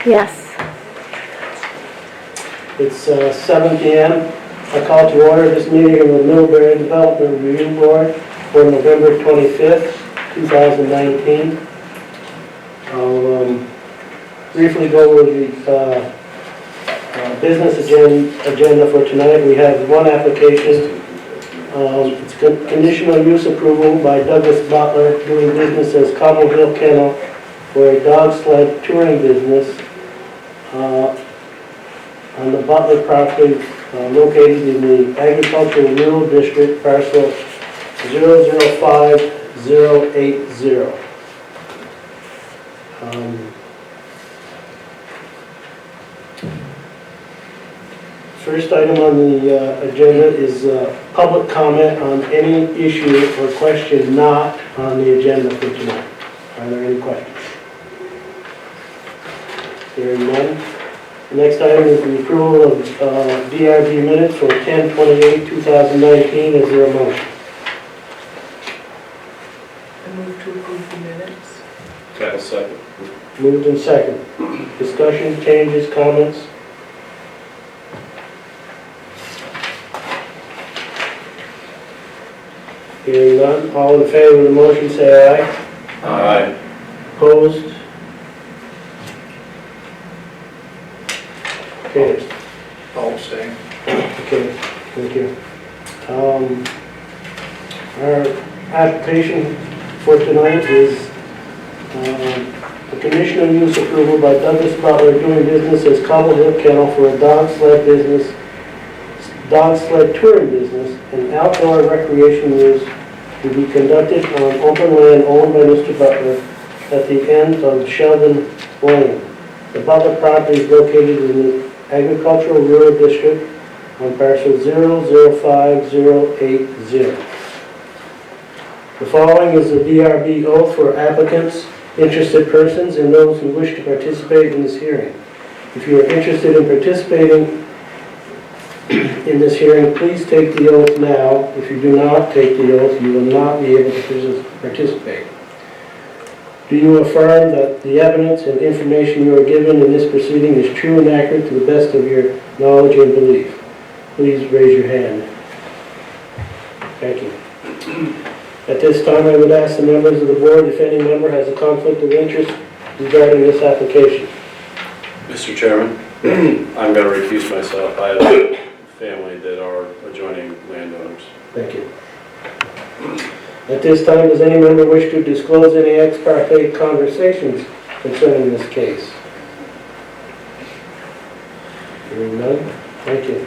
Yes. It's 7 p.m. I call to order this meeting of the Middlebury Development Review Board for November 25th, 2019. I'll briefly go over the business agenda for tonight. We have one application. It's conditional use approval by Douglas Butler, doing business as Cobble Hill Kennel for a dog sled touring business on the Butler property located in the Agricultural Rural District, parcel 005080. First item on the agenda is public comment on any issue or question not on the agenda for tonight. Are there any questions? Hearing none. The next item is the approval of DRB minutes for 10/28/2019. Is there a motion? I move to approve the minutes. I'll second. Moved and second. Discussion, changes, comments? Hearing none. All in favor of the motion say aye. Aye. Opposed? Okay. I'll abstain. Okay, thank you. Our application for tonight is a conditional use approval by Douglas Butler, doing business as Cobble Hill Kennel for a dog sled touring business, and outdoor recreation use to be conducted on open land owned by Mr. Butler at the end of Sheldon Lane. The Butler property is located in the Agricultural Rural District on parcel 005080. The following is a DRB oath for applicants, interested persons, and those who wish to participate in this hearing. If you are interested in participating in this hearing, please take the oath now. If you do not take the oath, you will not be able to participate. Do you affirm that the evidence and information you are given in this proceeding is true and accurate to the best of your knowledge and belief? Please raise your hand. Thank you. At this time, I would ask the members of the board if any member has a conflict of interest regarding this application. Mr. Chairman, I'm going to recuse myself. I have a family that are adjoining landowners. Thank you. At this time, does any member wish to disclose any ex parte conversations concerning this case? Hearing none, thank you.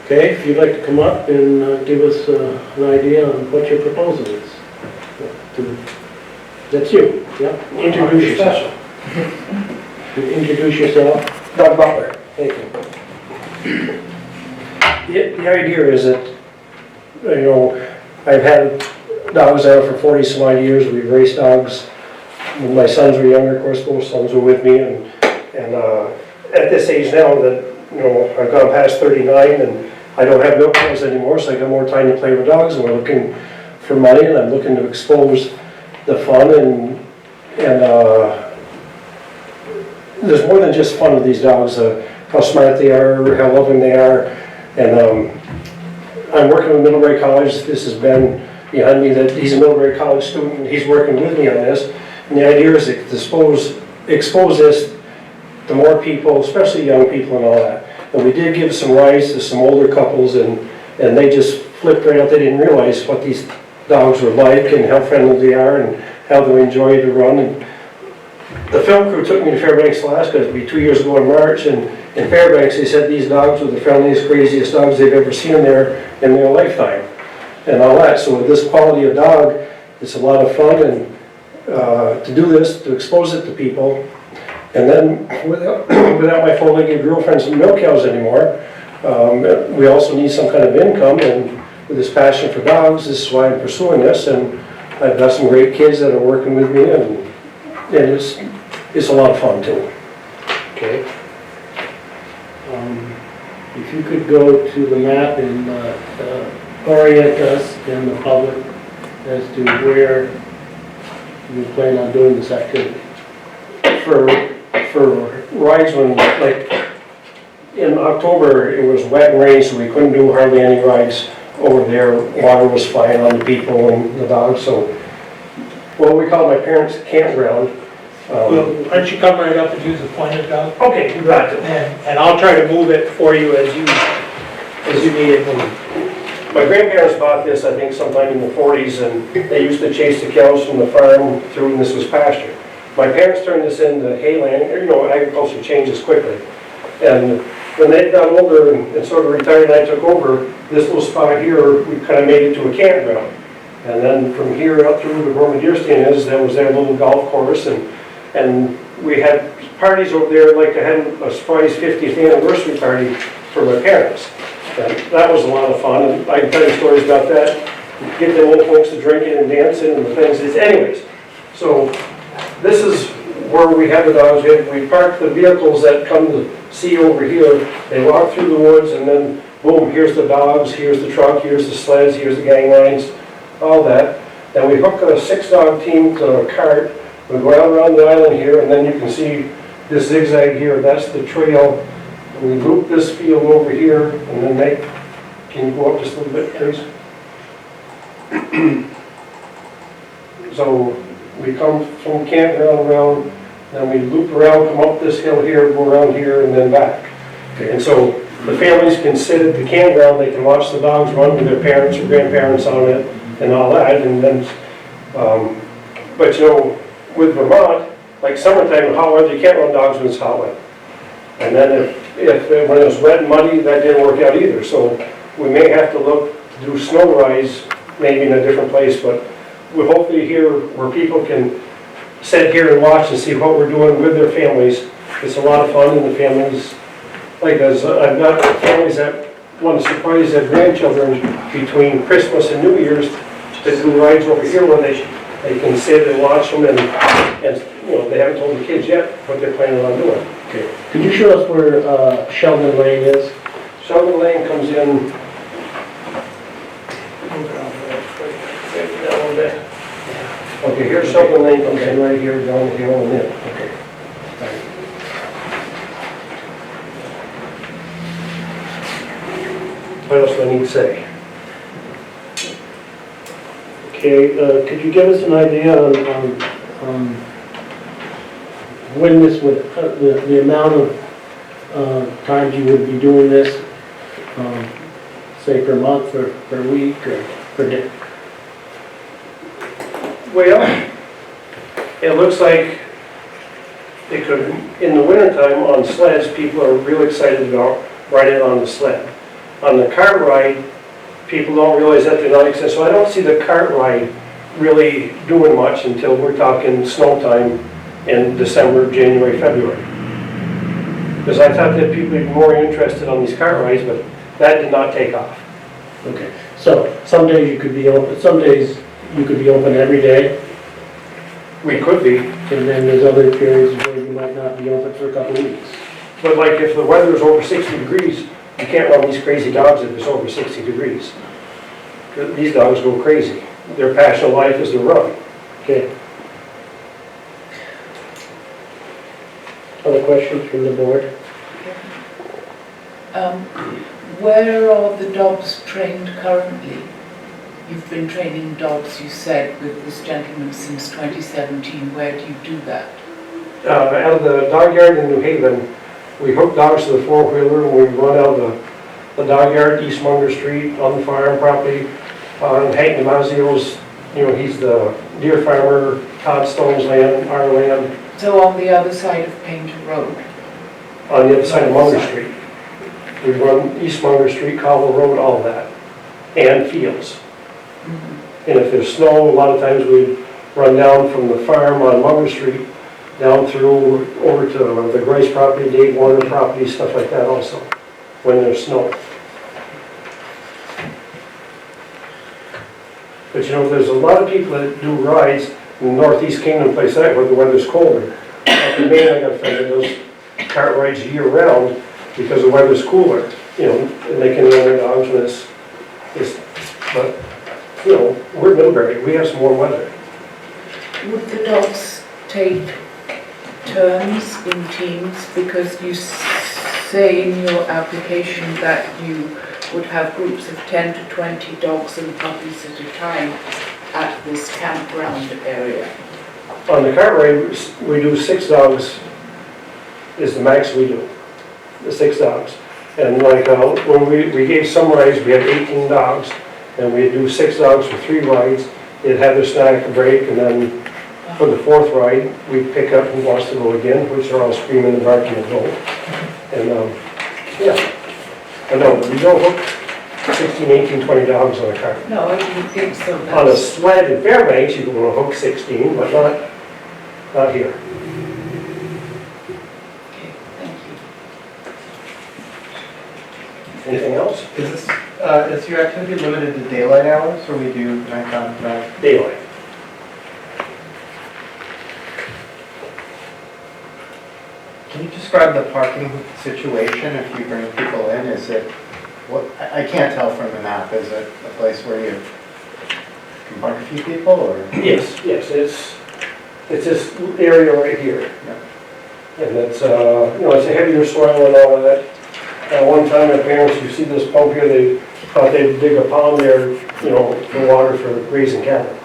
Okay, if you'd like to come up and give us an idea on what your proposal is. That's you, yeah? Introduce yourself. Introduce yourself. Doug Butler. Thank you. The idea is that, I've had dogs now for 40 some odd years. We've raised dogs when my sons were younger. Of course, both sons were with me, and at this age now that I've gone past 39 and I don't have milk cows anymore, so I got more time to play with dogs. And we're looking for money, and I'm looking to expose the fun and there's more than just fun with these dogs. How smart they are, how loving they are, and I'm working with Middlebury College. This has been behind me that he's a Middlebury College student and he's working with me on this. And the idea is to expose this to more people, especially young people and all that. And we did give some rides to some older couples, and they just flipped right out. They didn't realize what these dogs were like and how friendly they are and how they enjoy to run. And the film crew took me to Fairbanks, Alaska. It'd be 2 years ago in March, and in Fairbanks they said these dogs were the friendliest, craziest dogs they've ever seen there in their lifetime and all that. So with this quality of dog, it's a lot of fun, and to do this, to expose it to people. And then without my four-legged girlfriends and milk cows anymore, we also need some kind of income, and with this passion for dogs, this is why I'm pursuing this. And I've got some great kids that are working with me, and it's a lot of fun too. Okay. If you could go to the map and orient us and the public as to where you plan on doing this activity. For for rides when, like, in October, it was wet and rainy, so we couldn't do hardly any rides over there. Water was flying on the people and the dogs, so what we call my parents' campground. Well, why don't you come right up and use the pointer dog? Okay, you got it. And I'll try to move it for you as you need it moved. My grandparents bought this, I think, sometime in the 40s, and they used to chase the cows from the farm through, and this was pasture. My parents turned this into hayland. You know, agriculture changes quickly. And when they got older and sort of retired and I took over, this little spot here, we kind of made it to a campground. And then from here up through where Deerstein is, there was their little golf course, and we had parties over there, like I had a surprise 50th anniversary party for my parents. And that was a lot of fun, and I can tell you stories about that. Get the old folks to drinking and dancing and the things. Anyways, so this is where we have the dogs. We park the vehicles that come to see over here. They walk through the woods, and then boom, here's the dogs, here's the truck, here's the sleds, here's the gang lines, all that. And we hook a 6-dog team to a cart. We go out around the island here, and then you can see this zigzag here. That's the trail. We loop this field over here, and then can you go up just a little bit, please? So we come from campground around, then we loop around, come up this hill here, go around here, and then back. Okay. And so the families can sit at the campground, they can watch the dogs run with their parents or grandparents on it and all that. And then, but you know, with Vermont, like summertime, hot weather, you can't run dogs when it's hot weather. And then when it was wet and muddy, that didn't work out either. So we may have to look to do snow rides, maybe in a different place, but we hopefully here where people can sit here and watch and see what we're doing with their families. It's a lot of fun, and the families, like us, I've got families that want to surprise their grandchildren between Christmas and New Year's to do rides over here where they can sit and watch them, and you know, they haven't told the kids yet what they're planning on doing. Okay. Could you show us where Sheldon Lane is? Sheldon Lane comes in Move it on there. That one there. okay, here's Sheldon Lane comes in right here down the hill and in. Okay. What else do I need to say? Okay, could you give us an idea on when this would, the amount of times you would be doing this, say per month or per week or per day? Well, it looks like it could, in the wintertime on sleds, people are really excited about riding on the sled. On the cart ride, people don't realize that they're not excited, so I don't see the cart ride really doing much until we're talking snow time in December, January, February. Because I thought that people would be more interested on these cart rides, but that did not take off. Okay, so some days you could be open, some days you could be open every day, We could be, and then there's other periods where you might not be open for a couple of weeks. but like if the weather is over 60 degrees, you can't run these crazy dogs if it's over 60 degrees. These dogs go crazy. Their passion of life is to run. Okay. Other questions from the board? Where are the dogs trained currently? You've been training dogs, you said, with this gentleman since 2017. Where do you do that? Out of the dog yard in New Haven, we hook dogs to the four-wheeler and we run out of the dog yard, East Munger Street, on the farm property. Hank Namazio's, you know, he's the deer farmer, Todd Stone's land, our land, So on the other side of Painter Road? on the other side of Munger Street. We run East Munger Street, Cobble Road, all of that, and fields. And if there's snow, a lot of times we run down from the farm on Munger Street, down through, over to the Grace property, Dave Warner property, stuff like that also, when there's snow. But you know, there's a lot of people that do rides in Northeast Kingdom, place like that, where the weather's colder. Up in Maine, I got a friend that does cart rides year-round because the weather's cooler, you know, and they can run their dogs when it's, but, you know, we're Middlebury, we have some warm weather. Would the dogs take turns in teams? Because you say in your application that you would have groups of 10 to 20 dogs and puppies at a time at this campground area. On the cart ride, we do 6 dogs is the max we do, the 6 dogs. And like when we gave some rides, we had 18 dogs, and we'd do 6 dogs for 3 rides. They'd have their snack, a break, and then for the 4th ride, we'd pick up who wants to go again, which are all screaming and barking and go. And, yeah, I know, we don't hook 16, 18, 20 dogs on a cart. No, I didn't think so. On a sled in Fairbanks, you can hook 16, but not here. Okay, thank you. Anything else? Is your activity limited to daylight hours, or we do nighttime as well? Daylight. Can you describe the parking situation if you bring people in? Is it, what, I can't tell from the map, is it a place where you can park a few people, or? Yes, it's this area right here. And it's, it's a heavier soil and all of that. At one time, my parents, you see this pump here, they thought they'd dig a pond there, for water for grazing cattle.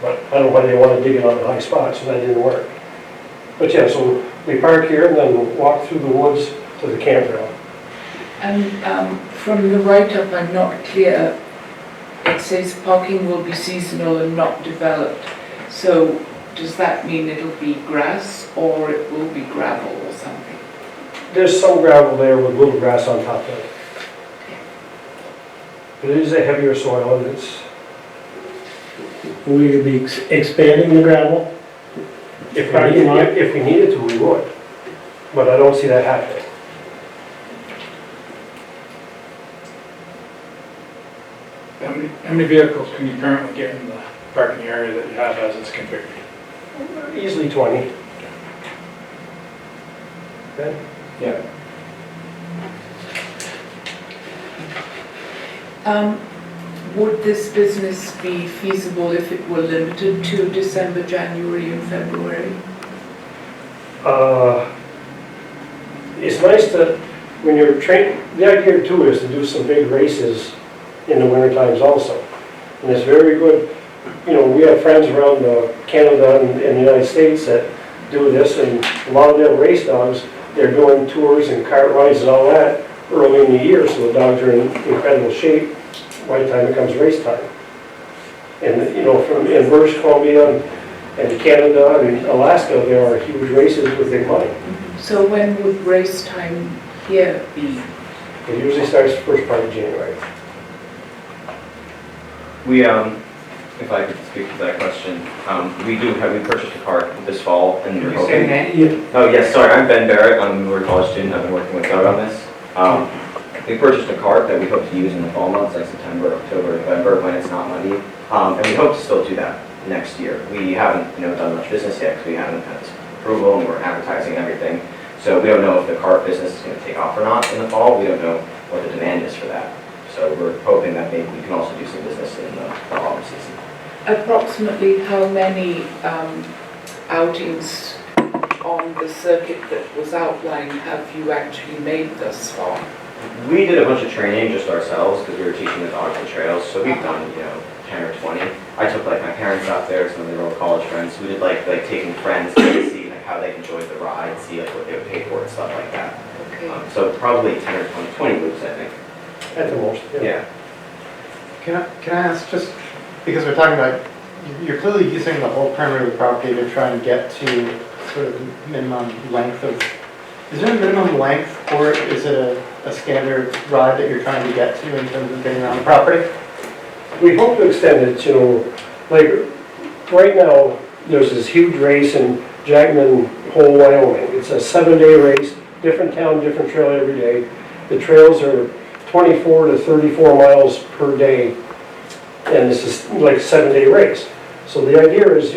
But I don't know why they want to dig it on the high spots, and that didn't work. But yeah, so we park here and then walk through the woods to the campground. And from the write-up, I'm not clear. It says parking will be seasonal and not developed. So does that mean it'll be grass or it will be gravel or something? There's some gravel there with little grass on top of it. But it is a heavier soil, and it's, Will you be expanding the gravel? if we needed to, we would. But I don't see that happening. How many vehicles can you currently get in the parking area that you have as it's configured? Easily 20. Okay? Yeah. Would this business be feasible if it were limited to December, January and February? It's nice that when you're training, the idea too is to do some big races in the winter times also. And it's very good, we have friends around Canada and the United States that do this, and a lot of their race dogs, they're doing tours and cart rides and all that early in the year, so the dogs are in incredible shape by the time it comes race time. And, in British Columbia and Canada and Alaska, there are huge races with big money. So when would race time here be? It usually starts the first part of January. We, if I could speak to that question, we purchased a cart this fall, and we're hoping. Oh, yes, sorry, I'm Ben Barrett, I'm a Millbury College student, I've been working with Doug on this. We purchased a cart that we hope to use in the fall months, like September, October, November, when it's not muddy. And we hope to still do that next year. We haven't, done much business yet, because we haven't had this approval, and we're advertising and everything. So we don't know if the cart business is going to take off or not in the fall. We don't know what the demand is for that. So we're hoping that maybe we can also do some business in the autumn season. Approximately how many outings on the circuit that was outlined have you actually made thus far? We did a bunch of training just ourselves because we were teaching the dogs the trails. So we've done, 10 or 20. I took my parents out there, some of their old college friends. We did like taking friends to see how they enjoyed the ride, see what they would pay for it, stuff like that. Okay. So probably 10 or 20 groups, I think. At the most, Yeah. Can I ask, just because we're talking about, you're clearly using the whole perimeter of the property to try and get to sort of minimum length of, is there a minimum length, or is it a standard ride that you're trying to get to in terms of getting around the property? We hope to extend it, like right now, there's this huge race in Jackman Hole, Wyoming. It's a 7-day race, different town, different trail every day. The trails are 24 to 34 miles per day, and this is like a 7-day race. So the idea is,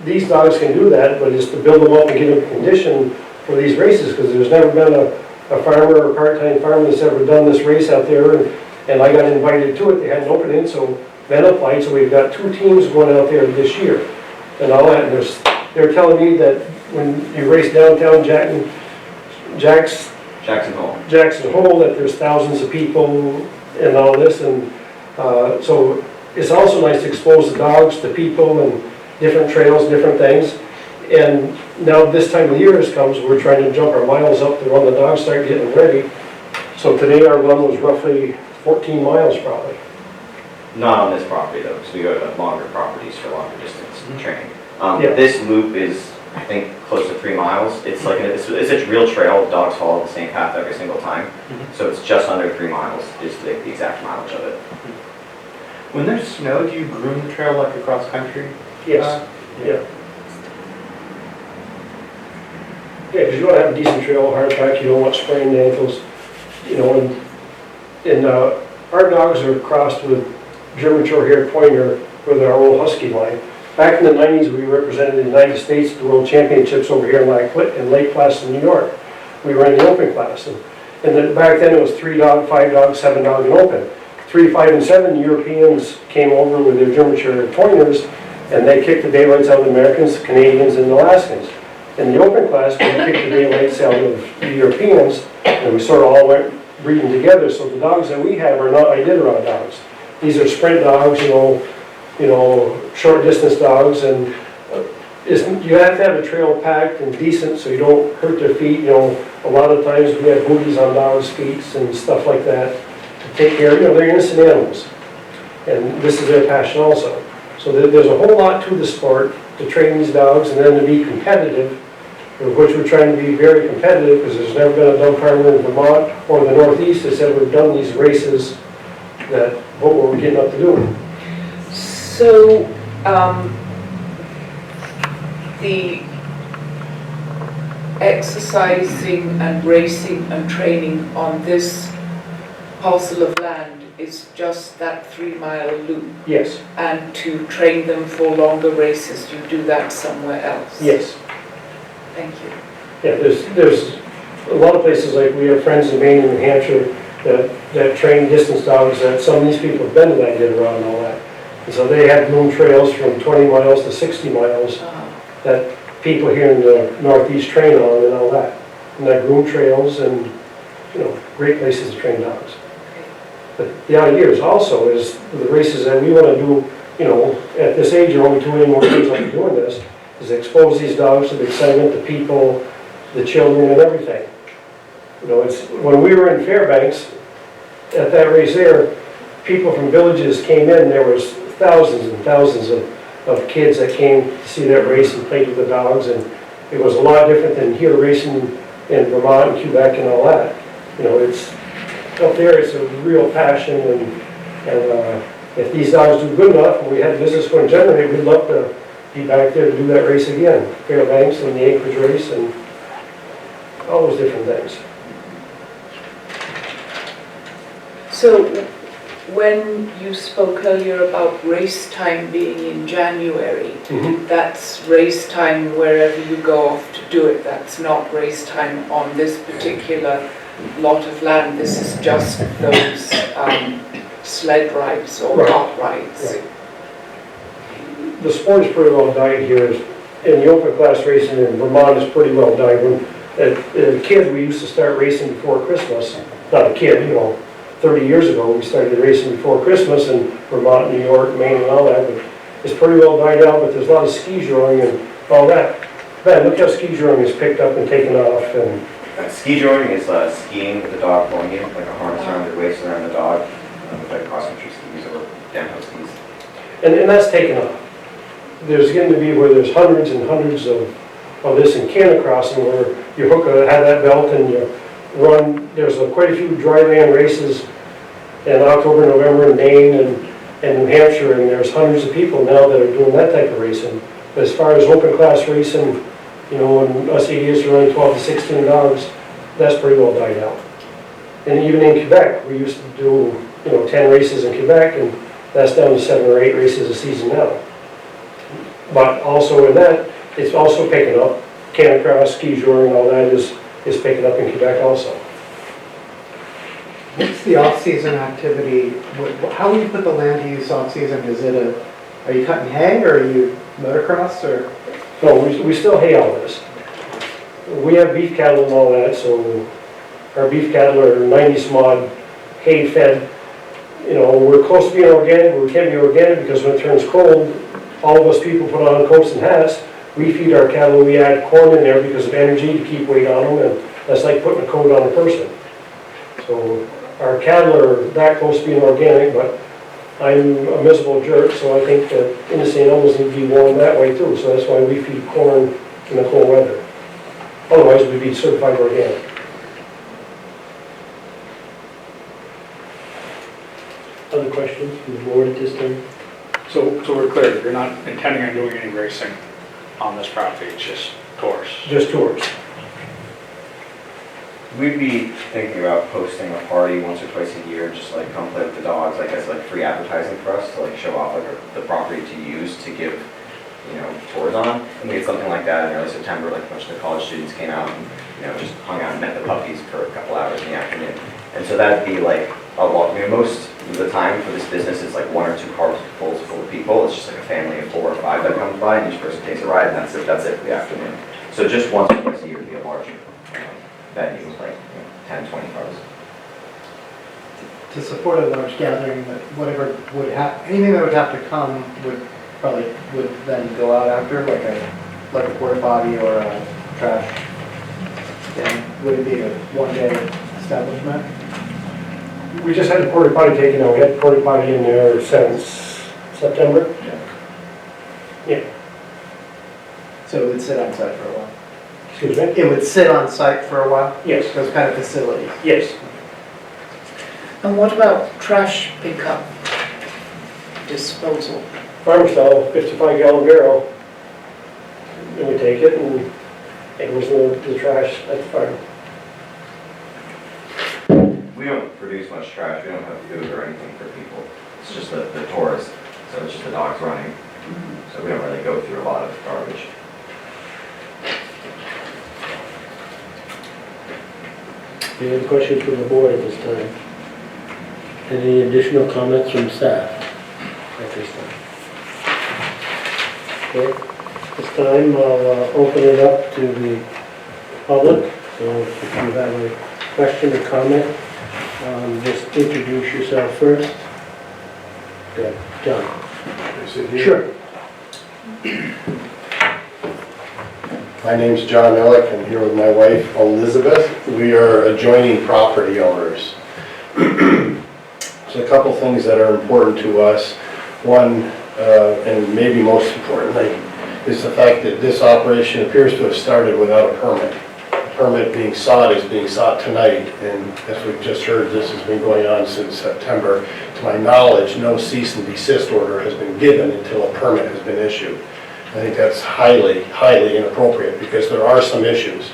these dogs can do that, but it's to build them up and get them in condition for these races, because there's never been a farmer or a part-time farmer that's ever done this race out there, and I got invited to it. They had an opening, so Ben applied, so we've got 2 teams going out there this year. And all that, they're telling me that when you race downtown Jackson Hole. Jackson Hole, that there's thousands of people and all this, and so it's also nice to expose the dogs to people and different trails, different things. And now this time of year comes, we're trying to jump our miles up to when the dogs start getting ready. So today our run was roughly 14 miles probably. Not on this property though, because we go to longer properties for longer distance training. Yeah. This loop is, I think, close to 3 miles. It's like, it's a real trail, dogs follow the same path every single time. So it's just under 3 miles is the exact mileage of it. When there's snow, do you groom the trail like across country? Yes, yeah. Yeah, because you want to have a decent trail, hard track, you don't want sprained ankles, you know, and our dogs are crossed with German short-haired pointer with our old Husky line. Back in the 90s, we represented the United States at the World Championships over here in Lake Placid, New York. We were in the open class, and then back then it was 3 dog, 5 dog, 7 dog, and open. 3, 5, and 7 Europeans came over with their German short-haired pointers, and they kicked the daylights out of the Americans, Canadians, and Alaskans. In the open class, we kicked the daylights out of the Europeans, and we sort of all went breeding together. So the dogs that we have are not Iditarod dogs. These are sprint dogs, you know, short distance dogs, and you have to have a trail packed and decent so you don't hurt their feet. You know, a lot of times we have booties on dogs' feet and stuff like that to take care of. You know, they're innocent animals, and this is their passion also. So there's a whole lot to the sport to train these dogs and then to be competitive, of which we're trying to be very competitive because there's never been a dog farmer in Vermont or the Northeast that's ever done these races that what we're getting up to do. So, the exercising and racing and training on this parcel of land is just that 3-mile loop? Yes, And to train them for longer races, you do that somewhere else? yes. Thank you. Yeah, there's a lot of places, like we have friends in Maine and New Hampshire that train distance dogs that some of these people have been to that Iditarod and all that. And so they have groomed trails from 20 miles to 60 miles that people here in the Northeast train on and all that. And they're groomed trails and, you know, great places to train dogs. But the idea is also is the races that we want to do, you know, at this age, you're only 2 more years after doing this, is expose these dogs to the excitement, the people, the children and everything. You know, it's, when we were in Fairbanks, at that race there, people from villages came in, there was thousands and thousands of kids that came to see that race and played with the dogs, and it was a lot different than here racing in Vermont and Quebec and all that. You know, it's, up there it's a real passion, and if these dogs do good enough, and we have business going to generate, we'd love to be back there to do that race again. Fairbanks and the Anchorage race and all those different things. So, when you spoke earlier about race time being in January, that's race time wherever you go off to do it. That's not race time on this particular lot of land. This is just those sled rides or cart rides. Right. The sport is pretty well dyed here. In the open class racing in Vermont is pretty well dyed. When as a kid, we used to start racing before Christmas. Not a kid, you know, 30 years ago we started racing before Christmas in Vermont, New York, Maine and all that. But it's pretty well died out, but there's a lot of ski joring and all that. Man, look how ski joring is picked up and taken off. And Ski joring is skiing with the dog pulling you, like a harness around your waist around the dog, with like cross-country skis or downhill skis. and that's taken off. There's going to be where there's hundreds and hundreds of this in Canicross, and where you have that belt and you run. There's quite a few dry land races in October, November in Maine and New Hampshire, and there's hundreds of people now that are doing that type of racing. But as far as open class racing, you know, when us idiots are running 12 to 16 dogs, that's pretty well died out. And even in Quebec, we used to do, you know, 10 races in Quebec, and that's down to 7 or 8 races a season now. But also in that, it's also picking up. Canicross, ski joring, all that is picking up in Quebec also. What's the off-season activity? How would you put the land use off-season? Is it are you cutting hay or are you motocross or? No, we still hay all this. We have beef cattle and all that, so our beef cattle are 90 mod hay fed. You know, we're close to being organic, but we can't be organic because when it turns cold, all of us people put on coats and hats. We feed our cattle, we add corn in there because of energy to keep weight on them, and that's like putting a coat on a person. So our cattle are that close to being organic, but I'm a miserable jerk, so I think that innocent animals need to be warmed that way too. So that's why we feed corn in the cold weather. Otherwise, we'd be certified organic. Other questions from the board at this time? So we're clear, you're not intending on doing any racing on this property, it's just tours? Just tours. We'd be thinking about posting a party once or twice a year, just like come play with the dogs, like as like free advertising for us to like show off like the property to use to give, you know, tours on. And we had something like that in early September, like a bunch of the college students came out and, you know, just hung out and met the puppies for a couple hours in the afternoon. And so that'd be like a walk. I mean, most of the time for this business is like 1 or 2 cars full of people. It's just like a family of 4 or 5 that comes by and each person takes a ride and that's it for the afternoon. So just once or twice a year would be a larger venue, like 10, 20 cars. To support a large gathering, that whatever would anything that would have to come would then go out after, like a porta potty or a trash. And would it be a one-day establishment? We just had the porta potty taken out. We had the porta potty in there since September. Yeah. So it would sit on site for a while? Excuse me? It would sit on site for a while? Yes. Those kind of facilities? Yes. And what about trash pickup, disposal? Farm style, 55-gallon barrel. And we take it and it goes in the trash at the farm. We don't produce much trash, we don't have food or anything for people. It's just the tourists, so it's just the dogs running. So we don't really go through a lot of garbage. Any other questions from the board at this time? Any additional comments from staff at this time? Okay, this time I'll open it up to the public. So if you have a question or comment, just introduce yourself first. Good, John. Sure. My name's John Ellick. I'm here with my wife Elizabeth. We are adjoining property owners. So a couple things that are important to us. One, and maybe most importantly, is the fact that this operation appears to have started without a permit. The permit being sought tonight, and as we've just heard, this has been going on since September. To my knowledge, no cease and desist order has been given until a permit has been issued. I think that's highly, highly inappropriate because there are some issues.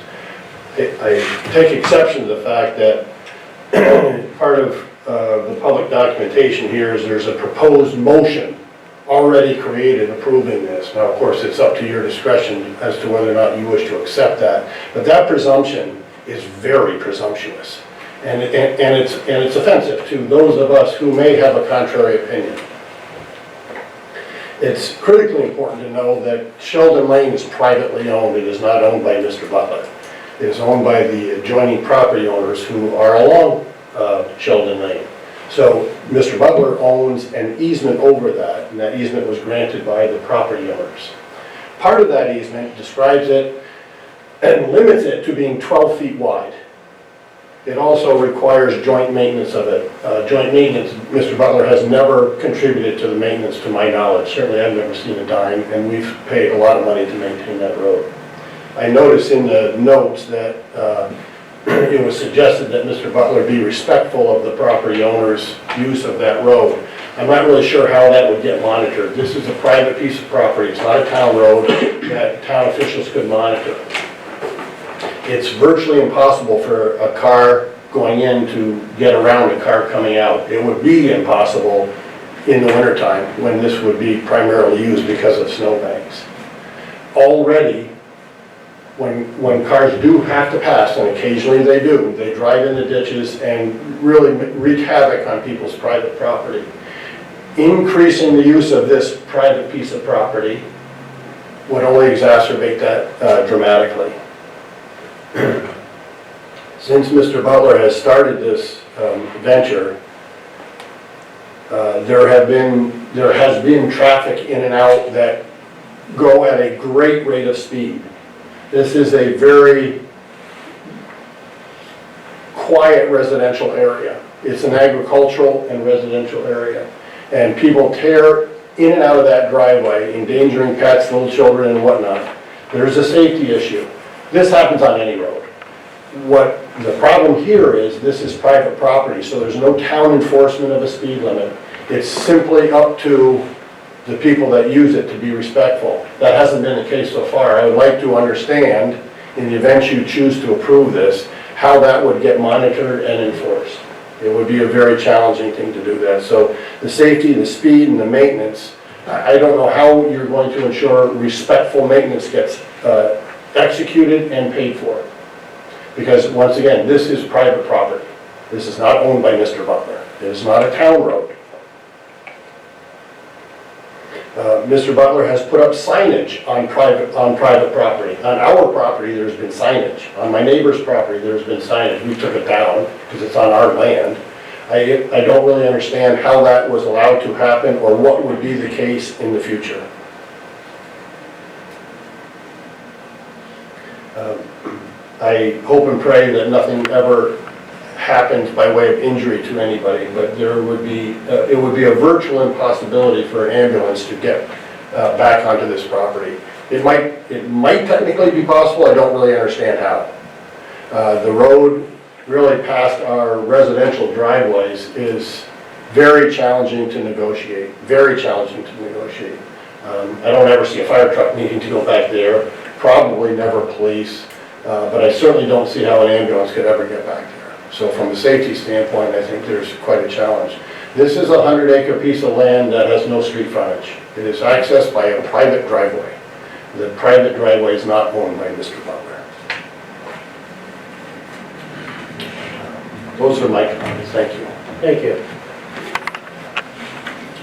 I take exception to the fact that part of the public documentation here is there's a proposed motion already created approving this. Now, of course, it's up to your discretion as to whether or not you wish to accept that. But that presumption is very presumptuous. And it's offensive to those of us who may have a contrary opinion. It's critically important to know that Sheldon Lane is privately owned. It is not owned by Mr. Butler. It is owned by the adjoining property owners who are along Sheldon Lane. So Mr. Butler owns an easement over that, and that easement was granted by the property owners. Part of that easement describes it and limits it to being 12 feet wide. It also requires joint maintenance of it. Joint maintenance, Mr. Butler has never contributed to the maintenance to my knowledge. Certainly I've never seen a dime, and we've paid a lot of money to maintain that road. I noticed in the notes that it was suggested that Mr. Butler be respectful of the property owner's use of that road. I'm not really sure how that would get monitored. This is a private piece of property. It's not a town road that town officials could monitor. It's virtually impossible for a car going in to get around a car coming out. It would be impossible in the wintertime when this would be primarily used because of snowbanks. Already, when cars do have to pass, and occasionally they do, they drive in the ditches and really wreak havoc on people's private property. Increasing the use of this private piece of property would only exacerbate that dramatically. Since Mr. Butler has started this venture, there has been traffic in and out that go at a great rate of speed. This is a very quiet residential area. It's an agricultural and residential area. And people tear in and out of that driveway, endangering pets, little children and whatnot. There's a safety issue. This happens on any road. What the problem here is, this is private property, so there's no town enforcement of a speed limit. It's simply up to the people that use it to be respectful. That hasn't been the case so far. I would like to understand, in the event you choose to approve this, how that would get monitored and enforced. It would be a very challenging thing to do that. So the safety, the speed, and the maintenance, I don't know how you're going to ensure respectful maintenance gets executed and paid for. Because once again, this is private property. This is not owned by Mr. Butler. It is not a town road. Mr. Butler has put up signage on private property. On our property, there's been signage. On my neighbor's property, there's been signage. We took it down because it's on our land. I don't really understand how that was allowed to happen or what would be the case in the future. I hope and pray that nothing ever happens by way of injury to anybody, but there would be, it would be a virtual impossibility for an ambulance to get back onto this property. It might technically be possible, I don't really understand how. The road really past our residential driveways is very challenging to negotiate, very challenging to negotiate. I don't ever see a fire truck needing to go back there, probably never police, but I certainly don't see how an ambulance could ever get back there. So from a safety standpoint, I think there's quite a challenge. This is a 100-acre piece of land that has no street frontage. It is accessed by a private driveway. The private driveway is not owned by Mr. Butler. Those are my comments. Thank you. Thank you.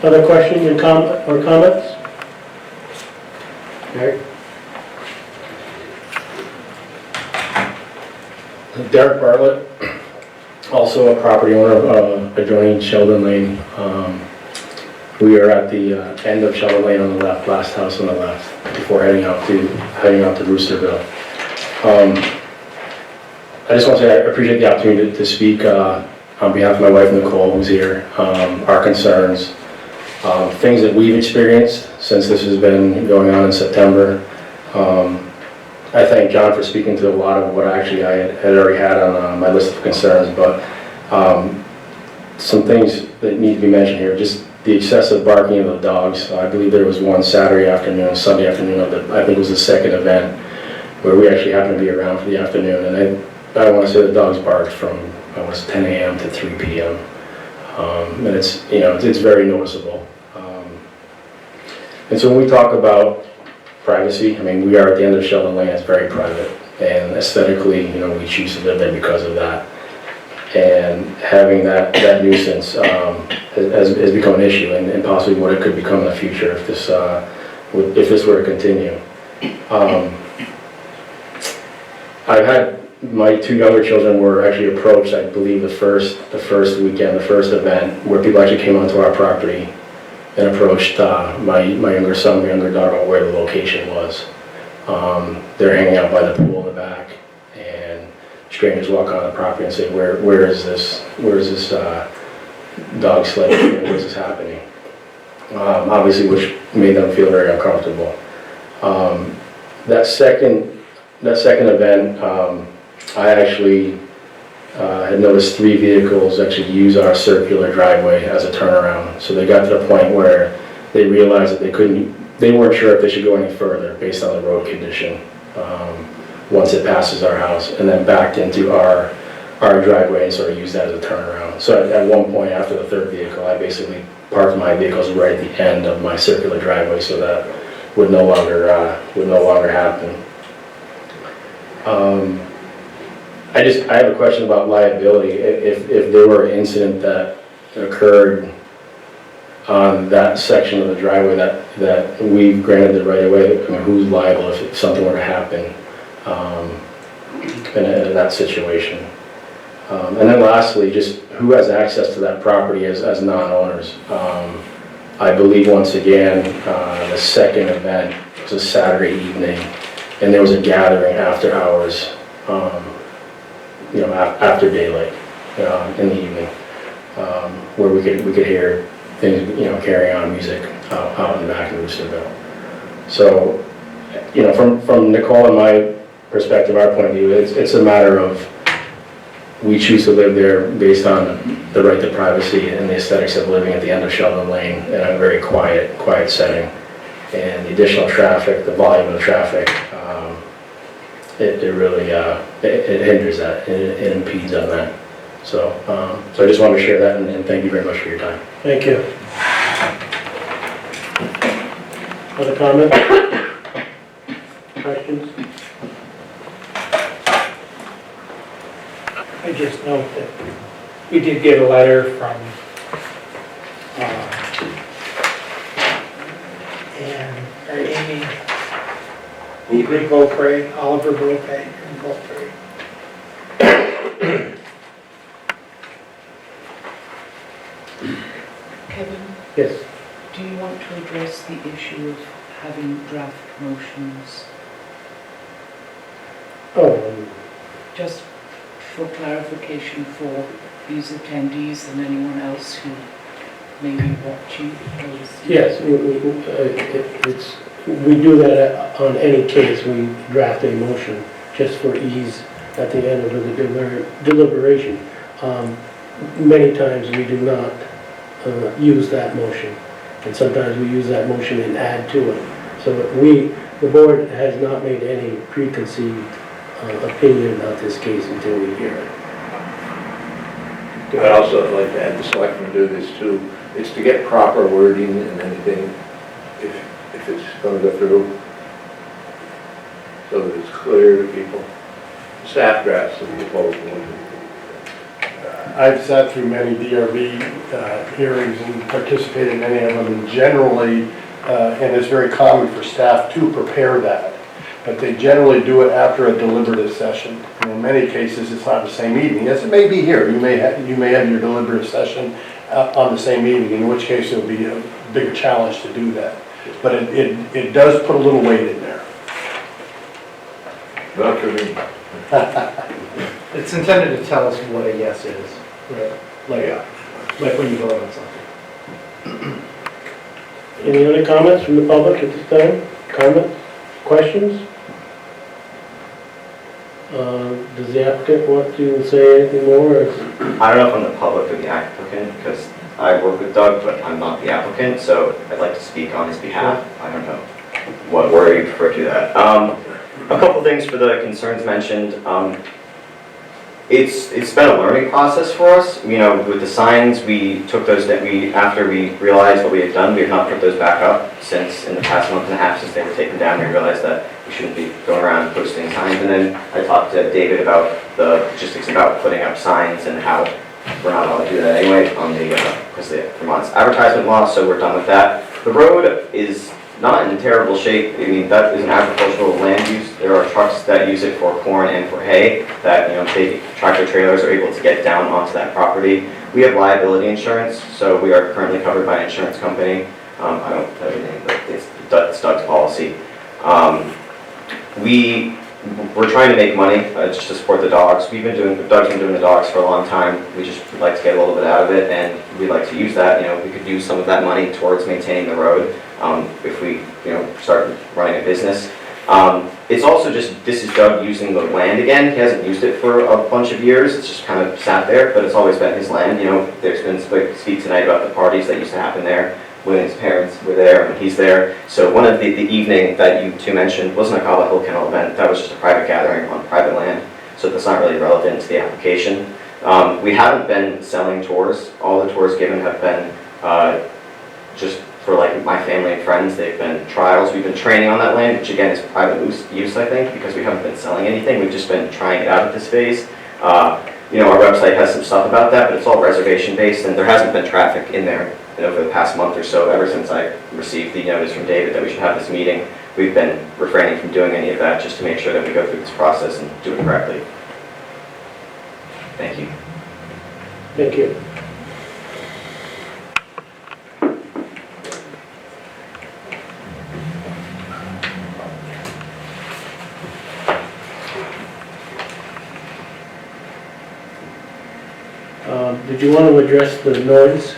Other questions or comments? Eric? Derek Bartlett, also a property owner adjoining Sheldon Lane. We are at the end of Sheldon Lane on the left, last house on the left, before heading out to Roosterville. I just want to say I appreciate the opportunity to speak on behalf of my wife Nicole, who's here, our concerns, things that we've experienced since this has been going on in September. I thank John for speaking to a lot of what I had already had on my list of concerns, but some things that need to be mentioned here, just the excessive barking of the dogs. I believe there was one Saturday afternoon, Sunday afternoon of I think it was the second event, where we actually happened to be around for the afternoon, and I want to say the dogs barked from almost 10 a.m. to 3 p.m. And it's very noticeable. And so when we talk about privacy, I mean, we are at the end of Sheldon Lane, it's very private, and aesthetically, we choose to live there because of that. And having that nuisance has become an issue, and possibly what it could become in the future if this were to continue. I've had my two younger children were actually approached, I believe, the first weekend, the first event, where people actually came onto our property and approached my younger son, my younger daughter, about where the location was. They're hanging out by the pool in the back, and strangers walk on the property and say, where is this dog sled? Where is this happening? Obviously, which made them feel very uncomfortable. That second event, I actually had noticed 3 vehicles actually use our circular driveway as a turnaround. So they got to the point where they realized that they weren't sure if they should go any further based on the road condition once it passes our house, and then backed into our driveway and sort of used that as a turnaround. So at one point after the 3rd vehicle, I basically parked my vehicles right at the end of my circular driveway, so that would no longer happen. I have a question about liability. If there were an incident that occurred on that section of the driveway that we granted the right of way, I mean, who's liable if something were to happen? in that situation. And then lastly, just who has access to that property as non-owners. I believe once again, the second event was a Saturday evening, and there was a gathering after hours, after daylight, in the evening, where we could hear things, carrying on music out in the back of Roosterville. So, from Nicole and my perspective, our point of view, it's a matter of we choose to live there based on the right to privacy and the aesthetics of living at the end of Sheldon Lane in a very quiet setting. And the additional traffic, the volume of traffic, it really it hinders that, it impedes on that. So I just wanted to share that, and thank you very much for your time. Thank you. Other comments? Questions? I just note that we did get a letter from, Amy Beaupre, Oliver Beaupre, and Beaupre. Kevin, Yes. do you want to address the issue of having draft motions? Just for clarification for these attendees and anyone else who may be watching or listening. Yes, we do that on any case, we draft a motion just for ease at the end of the deliberation. Many times we do not use that motion, and sometimes we use that motion and add to it. So the board has not made any preconceived opinion about this case until we hear it. I'd also like to add, the selectmen do this too. It's to get proper wording and anything, if it's going to go through, so that it's clear to people. Staff drafts the proposal. I've sat through many DRB hearings and participated in many of them, and generally, and it's very common for staff to prepare that, but they generally do it after a deliberative session. And in many cases, it's not the same evening. Yes, it may be here. You may have your deliberative session on the same evening, in which case it would be a bigger challenge to do that. But it does put a little weight in there. Not for me. It's intended to tell us what a yes is. Right. Like when you vote on something. Any other comments from the public at this time? Comments? Questions? Does the applicant want to say anything more? I don't know if I'm the public or the applicant, because I work with Doug, but I'm not the applicant, so I'd like to speak on his behalf. I don't know what word you prefer to do that. A couple things for the concerns mentioned. It's been a learning process for us. With the signs, we took those after we realized what we had done, we have not put those back up since in the past month and a half since they were taken down. We realized that we shouldn't be going around posting signs. And then I talked to David about the logistics about putting up signs and how we're not allowed to do that anyway on because of the Vermont's advertisement law. So we're done with that. The road is not in terrible shape. I mean, that is an agricultural land use. There are trucks that use it for corn and for hay that, big tractor trailers are able to get down onto that property. We have liability insurance, so we are currently covered by an insurance company. I don't know the name, but it's Doug's policy. We're trying to make money just to support the dogs. Doug's been doing the dogs for a long time. We just would like to get a little bit out of it, and we'd like to use that. We could use some of that money towards maintaining the road if we, start running a business. It's also this is Doug using the land again. He hasn't used it for a bunch of years. It's just kind of sat there, but it's always been his land. There's been speak tonight about the parties that used to happen there when his parents were there and he's there. So one of the evening that you two mentioned wasn't a Cobble Hill Kennel event. That was just a private gathering on private land. So that's not really relevant to the application. We haven't been selling tours. All the tours given have been just for like my family and friends. They've been trials. We've been training on that land, which again is private use, I think, because we haven't been selling anything. We've just been trying it out at this phase. Our website has some stuff about that, but it's all reservation based, and there hasn't been traffic in there over the past month or so, ever since I received the notice from David that we should have this meeting. we've been refraining from doing any of that just to make sure that we go through this process and do it correctly. Thank you. Thank you. Did you want to address the noise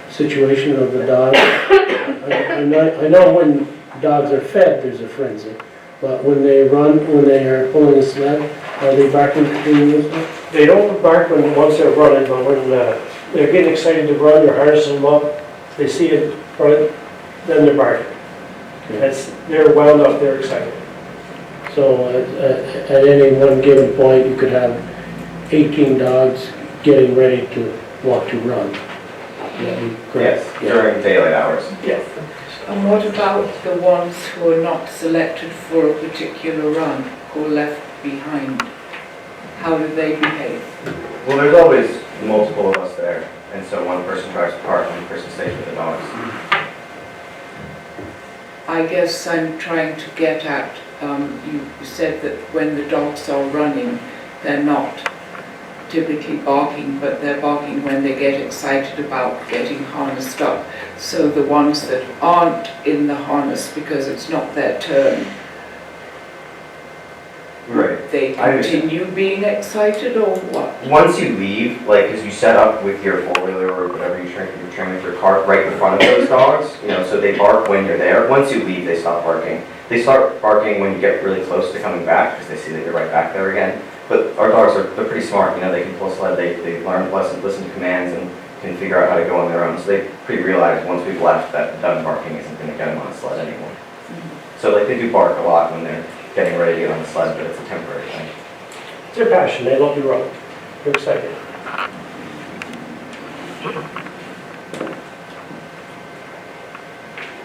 situation of the dog? I know when dogs are fed, there's a frenzy, but when they run, when they are pulling a sled, are they barking continuously? They don't bark once they're running, but when they're getting excited to run, you're harnessing them up, they see it run, then they're barking. They're wound up, they're excited. So at any one given point, you could have 18 dogs getting ready to want to run. That'd be correct? Yes, during daylight hours. Yes. And what about the ones who are not selected for a particular run, who are left behind? How do they behave? Well, there's always multiple of us there, and so one person drives the cart, one person stays with the dogs. I guess I'm trying to get at, you said that when the dogs are running, they're not typically barking, but they're barking when they get excited about getting harnessed up. So the ones that aren't in the harness because it's not their turn, Right. they I understand. continue being excited or what? Once you leave, like, as you set up with your four-wheeler or whatever you're training with your cart right in front of those dogs, you know, so they bark when you're there. Once you leave, they stop barking. They start barking when you get really close to coming back because they see that you're right back there again. But our dogs they're pretty smart, you know, they can pull sled, they learn, listen to commands and can figure out how to go on their own. So they pretty realize once we've left that done barking isn't going to get them on a sled anymore. So like they do bark a lot when they're getting ready to get on the sled, but it's a temporary thing. It's their passion, they love to run, they're excited.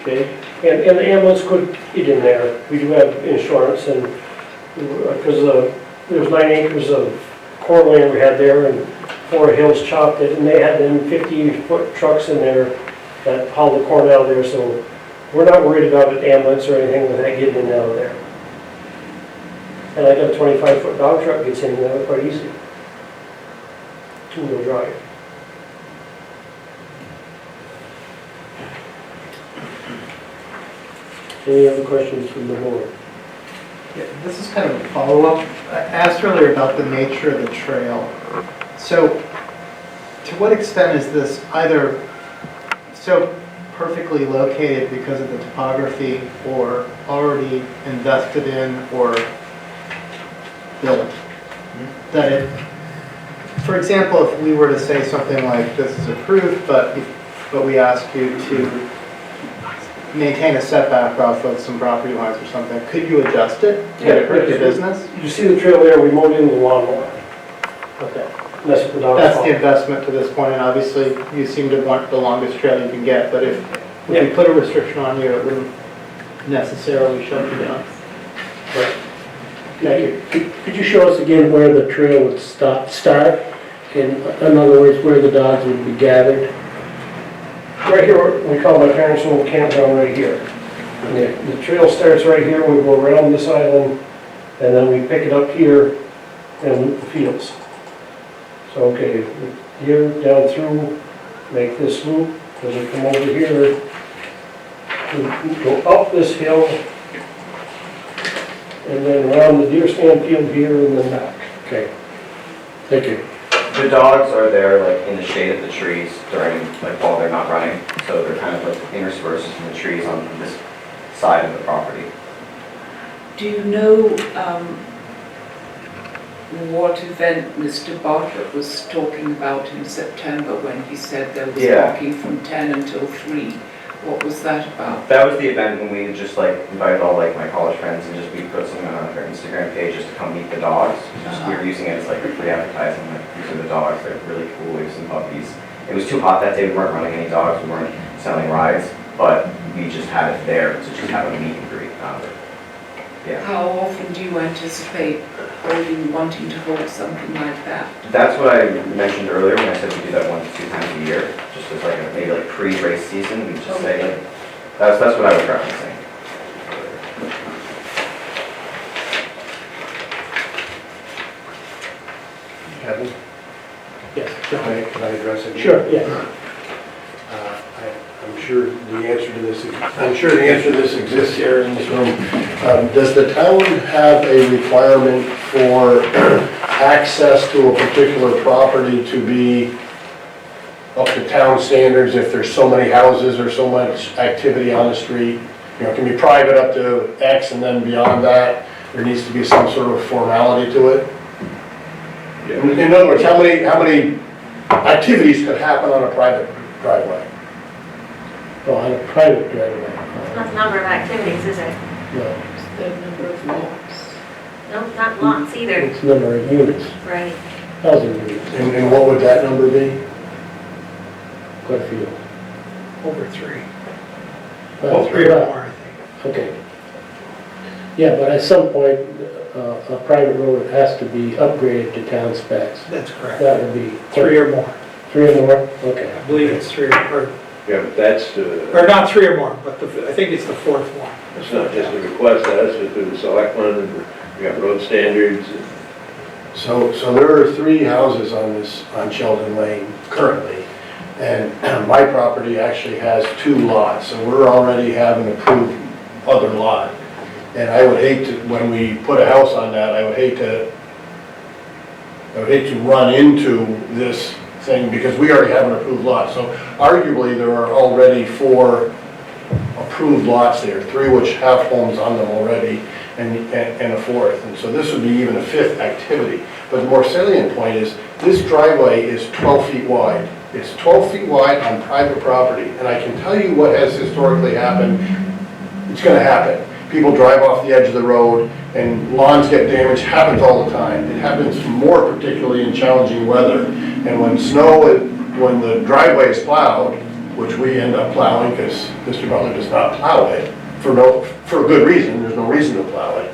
Okay, and the ambulance could get in there. We do have insurance, and because there's 9 acres of corn land we had there, and 4 hills chopped it, and they had them 50-foot trucks in there that hauled the corn out of there, so we're not worried about an ambulance or anything with that getting in and out of there. And I got a 25-foot dog truck gets in there quite easy. 2-wheel drive. Any other questions from the board? Yeah, this is kind of a follow-up. I asked earlier about the nature of the trail. So, to what extent is this either so perfectly located because of the topography, or already invested in or built? That it, for example, if we were to say something like, this is approved, but we ask you to maintain a setback off of some property lines or something, could you adjust it to get it hurt your business? You see the trail there, we mowed in the lawnmower. Okay. That's what the dog's That's the fault. investment to this point, and obviously you seem to want the longest trail you can get, but if we Yeah. put a restriction on you, it wouldn't necessarily shut you down. Could you show us again where the trail would start? In other words, where the dogs would be gathered? Right here, we call my parents' old campground right here. And the trail starts right here, we go around this island, and then we pick it up here and loop the fields. So, okay, here, down through, make this loop, because we come over here, we go up this hill, and then around the deer stand field here, and then back. Okay. Thank you. The dogs are there like in the shade of the trees during, like while they're not running, so they're kind of like interspersed in the trees on this side of the property. Do you know what event Mr. Bartlett was talking about in September when he said there was Yeah. walking from 10 until 3? What was that about? That was the event when we just like invited all like my college friends and just we put something on our Instagram page just to come meet the dogs. Just, we were using it as like a free advertising, like these are the dogs, they're really cool, we have some puppies. It was too hot that day, we weren't running any dogs, we weren't selling rides, but we just had it there to just have a meet and greet. Yeah. How often do you anticipate wanting to hold something like that? That's what I mentioned earlier when I said we do that 1 to 2 times a year, just as like maybe like pre-race season, we just say like, that's what I was referencing. Kevin, Yes, can I address it? sure, yeah. I'm sure the answer to this exists here in this room. Does the town have a requirement for access to a particular property to be up to town standards if there's so many houses or so much activity on the street? You know, it can be private up to X, and then beyond that, there needs to be some sort of formality to it? In other words, how many activities could happen on a private driveway? Oh, on a private driveway. Not the number of activities, is it? No, It's the number of lots. No, not lots either. it's number of units, Right. housing units, And what would that number be? quite a few. Over 3. Well, Well, 3 or more, I think. Okay. Yeah, but at some point, a private road has to be upgraded to town specs. That's correct. That would be 3 or more. 3 or more? Okay. I believe it's 3 or, Yeah, but that's, or not 3 or more, but I think it's the 4th one. it's not just a request, that's to the selectmen, and we got road standards. So there are 3 houses on Sheldon Lane currently, and my property actually has 2 lots, so we're already have an approved other lot. And I would hate to, when we put a house on that, I would hate to run into this thing, because we already have an approved lot. So arguably, there are already 4 approved lots there, 3 which have homes on them already, and a 4th. And so this would be even a 5th activity. But the more salient point is, this driveway is 12 feet wide. It's 12 feet wide on private property, and I can tell you what has historically happened. It's gonna happen. People drive off the edge of the road, and lawns get damaged, happens all the time. It happens more particularly in challenging weather. And when the driveway is plowed, which we end up plowing, because Mr. Butler does not plow it, for a good reason, there's no reason to plow it.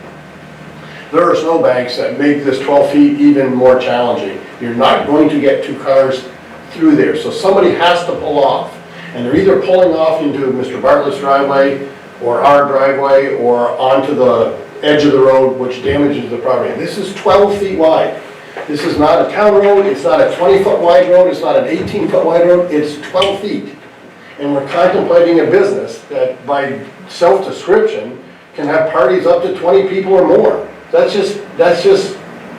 There are snowbanks that make this 12 feet even more challenging. You're not going to get 2 cars through there, so somebody has to pull off. And they're either pulling off into Mr. Bartlett's driveway, or our driveway, or onto the edge of the road, which damages the property. This is 12 feet wide. This is not a town road, it's not a 20-foot wide road, it's not an 18-foot wide road, it's 12 feet. And we're contemplating a business that, by self-description, can have parties up to 20 people or more. That's just,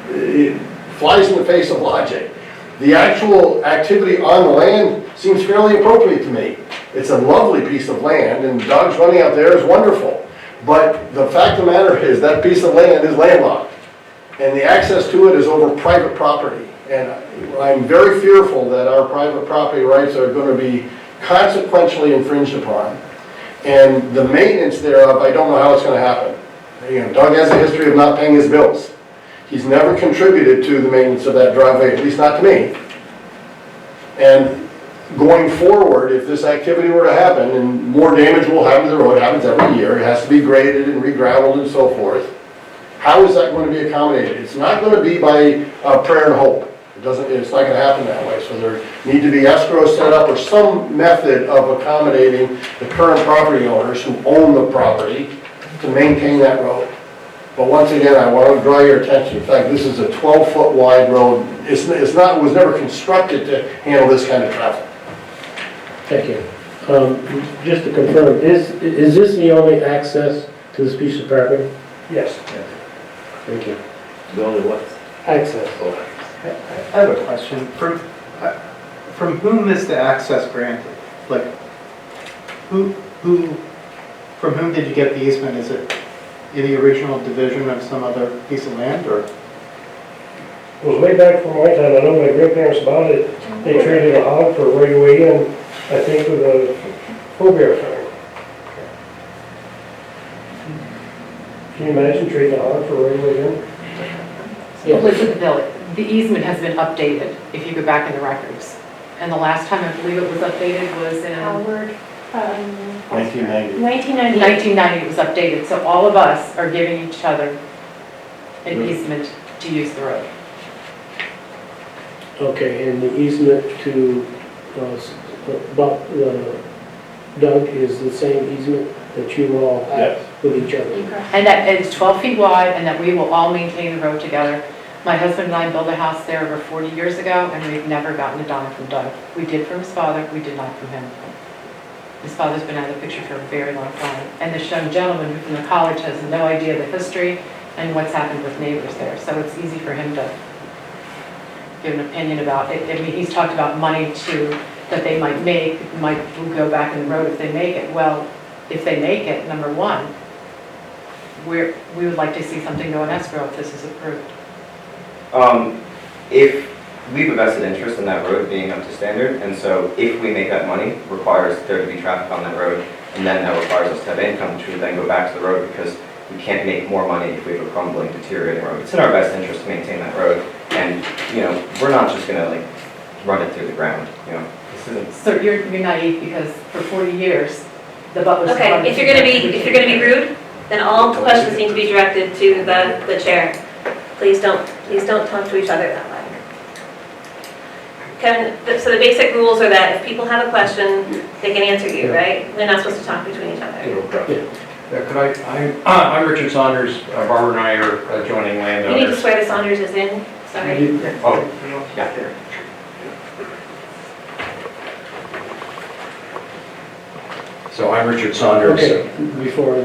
it flies in the face of logic. The actual activity on the land seems fairly appropriate to me. It's a lovely piece of land, and dogs running out there is wonderful. But the fact of the matter is, that piece of land is landlocked, and the access to it is over private property. And I'm very fearful that our private property rights are going to be consequentially infringed upon. And the maintenance thereof, I don't know how it's going to happen. You know, Doug has a history of not paying his bills. He's never contributed to the maintenance of that driveway, at least not to me. And going forward, if this activity were to happen, and more damage will happen to the road, it happens every year, it has to be graded and re-graveled and so forth, how is that going to be accommodated? It's not going to be by prayer and hope. It's not going to happen that way. So there need to be escrows set up, or some method of accommodating the current property owners who own the property to maintain that road. But once again, I want to draw your attention to the fact this is a 12-foot wide road. It was never constructed to handle this kind of traffic. Thank you. Just to confirm, is this the only access to this piece of property? Yes. Thank you. The only one. Access. I have a question. From whom is the access granted? Like, from whom did you get the easement? Is it in the original division of some other piece of land, or? It was way back from my time. I know my grandparents bought it. They traded a hog for right away in, I think, with a forebear farm. Can you imagine trading a hog for right away in? Elizabeth, the easement has been updated, if you go back in the records. And the last time I believe it was updated was in Howard, 1990. 1998. 1990, it was updated. So all of us are giving each other an easement to use the road. Okay, and the easement to Doug is the same easement that you all have with each other? And that it's 12 feet wide, and that we will all maintain the road together. My husband and I built a house there over 40 years ago, and we've never gotten a dime from Doug. We did from his father, we did not from him. His father's been out of the picture for a very long time. And this young gentleman who from the college has no idea the history and what's happened with neighbors there. So it's easy for him to give an opinion about it. I mean, he's talked about money too, that they might make, might go back in the road if they make it. Well, if they make it, number one, we would like to see something go in escrow if this is approved. If we have a vested interest in that road being up to standard, and so if we make that money, requires there to be traffic on that road, and then that requires us to have income, which would then go back to the road because we can't make more money if we have a crumbling, deteriorating road. It's in our best interest to maintain that road, and, you know, we're not just gonna like run it through the ground, you know? This isn't. So you're naive because for 40 years, the Butlers. Okay, if you're gonna be rude, then all questions need to be directed to the chair. Please don't talk to each other that way. Kevin, so the basic rules are that if people have a question, they can answer you, right? They're not supposed to talk between each other. I'm Richard Saunders, Barbara and I are adjoining You landowners. need to swear the Saunders is in, sorry. Oh, yeah. So I'm Richard Saunders. Okay, before,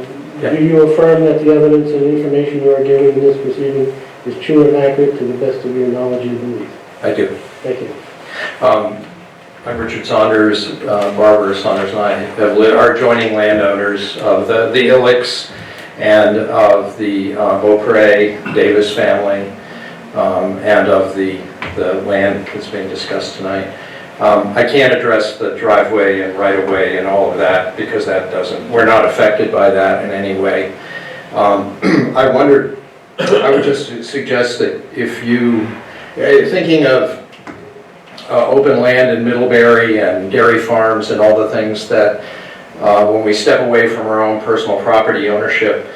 do you affirm that the evidence and information you are giving in this proceeding is true and accurate to the best of your knowledge and belief? I do. Thank you. I'm Richard Saunders, Barbara Saunders and I are adjoining landowners of the Illicks and of the Beaupre Davis family and of the land that's being discussed tonight. I can't address the driveway and right-of-way and all of that because we're not affected by that in any way. I would just suggest that if you, thinking of open land in Middlebury and dairy farms and all the things that when we step away from our own personal property ownership,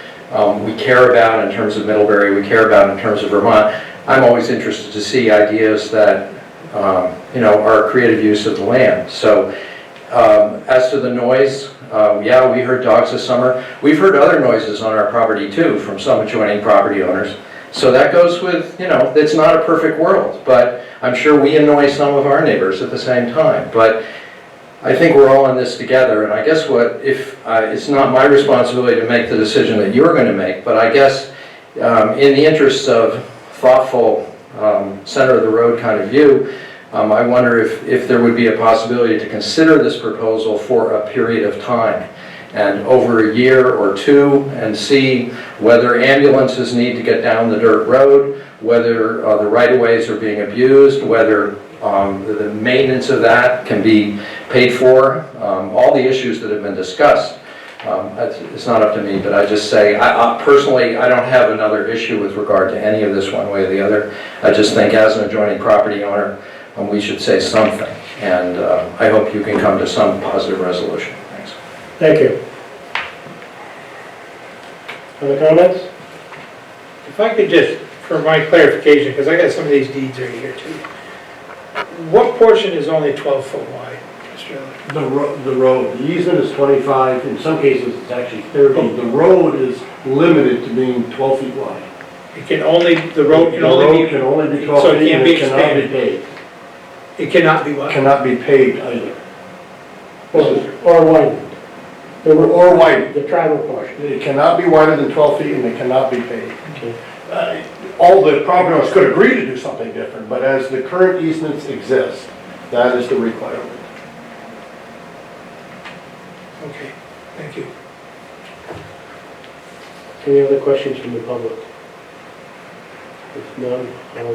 we care about in terms of Middlebury, we care about in terms of Vermont. I'm always interested to see ideas that are creative use of the land. So as to the noise, yeah, we heard dogs this summer. We've heard other noises on our property too from some adjoining property owners. So that goes with, it's not a perfect world, but I'm sure we annoy some of our neighbors at the same time. But I think we're all in this together, and I guess it's not my responsibility to make the decision that you're going to make, but I guess in the interests of thoughtful center of the road kind of view, I wonder if there would be a possibility to consider this proposal for a period of time and over a year or two and see whether ambulances need to get down the dirt road, whether the right-of-ways are being abused, whether the maintenance of that can be paid for, all the issues that have been discussed. It's not up to me, but I just say, personally, I don't have another issue with regard to any of this one way or the other. I just think as an adjoining property owner, we should say something. And I hope you can come to some positive resolution. Thanks. Thank you. Other comments? If I could just, for my clarification, because I got some of these deeds right here too. What portion is only 12 foot wide, Mr. Elliott? The road, the easement is 25, in some cases it's actually 30. The road is limited to being 12 feet wide. The road can only be 12 so feet it and can't be it cannot be expanded. paved. It cannot be what? Cannot be paved either. Or widened? Or widened. The travel portion? It cannot be wider than 12 feet and it cannot be paved. Okay. All the property owners could agree to do something different, but as the current easements exist, that is the requirement. Okay, thank you. Any other questions from the public? If none, I'll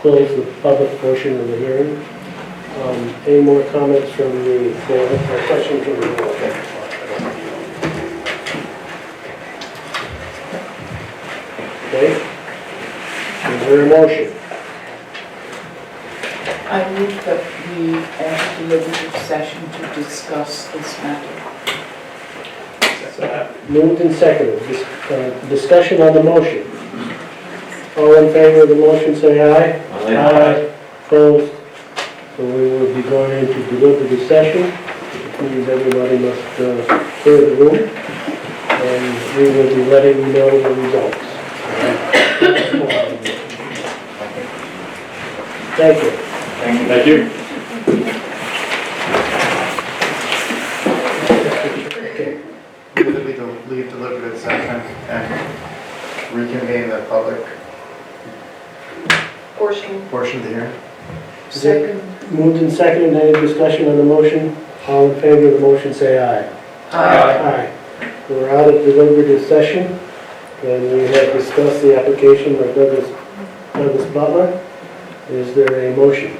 close the public portion of the hearing. Any more comments from the board or questions from the board? Okay. Is there a motion? I move that we enter deliberative session to discuss this matter. Moved and seconded. Discussion on the motion. All in favor of the motion, say aye. Aye. Opposed? So we will be going into deliberative session, which means everybody must clear the room, and we will be letting you know the results. Thank you. Thank you. Move that we leave deliberative session and reconvene the public portion of the hearing. Second. Moved and seconded, any discussion on the motion? All in favor of the motion, say aye. Aye. We're out of deliberative session, and we have discussed the application by Douglas Butler. Is there a motion?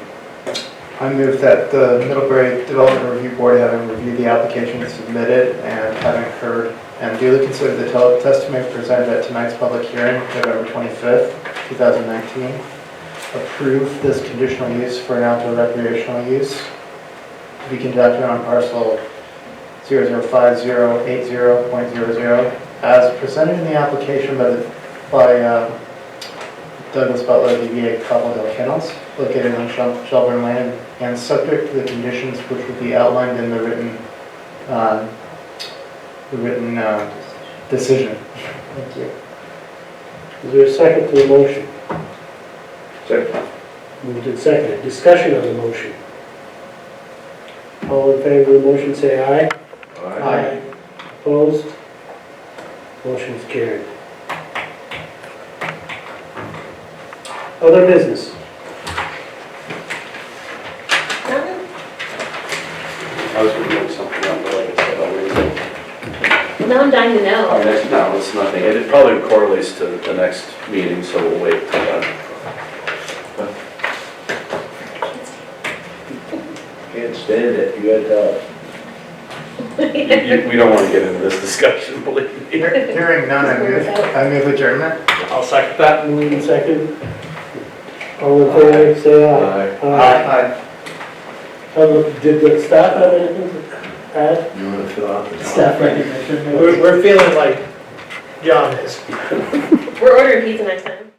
I move that the Middlebury Development Review Board, having reviewed the application submitted and having heard and duly considered the testimony presented at tonight's public hearing, November 25th, 2019, approve this conditional use for an outdoor recreational use to be conducted on parcel 005080.00 as presented in the application by Douglas Butler, DBA Cobble Hill Kennels, located on Shelburne Lane, and subject to the conditions which would be outlined in the written decision. Thank you. Is there a second to the motion? Second. Moved and seconded. Discussion on the motion. All in favor of the motion, say aye. Aye. Opposed? Motion is carried. Other business? I was going to look something up, but like I said, I'll leave it. Well, now I'm dying to know. No, it's nothing. It probably correlates to the next meeting, so we'll wait till then. Can't stand it, you gotta tell us. We don't want to get into this discussion, believe me. Hearing none, I move adjournment. I'll second that. Moved and seconded. All in favor, say aye. Aye. Did the staff have anything to add? You wanna fill out the... Staff recognition? We're feeling like John is. We're ordering pizza next time.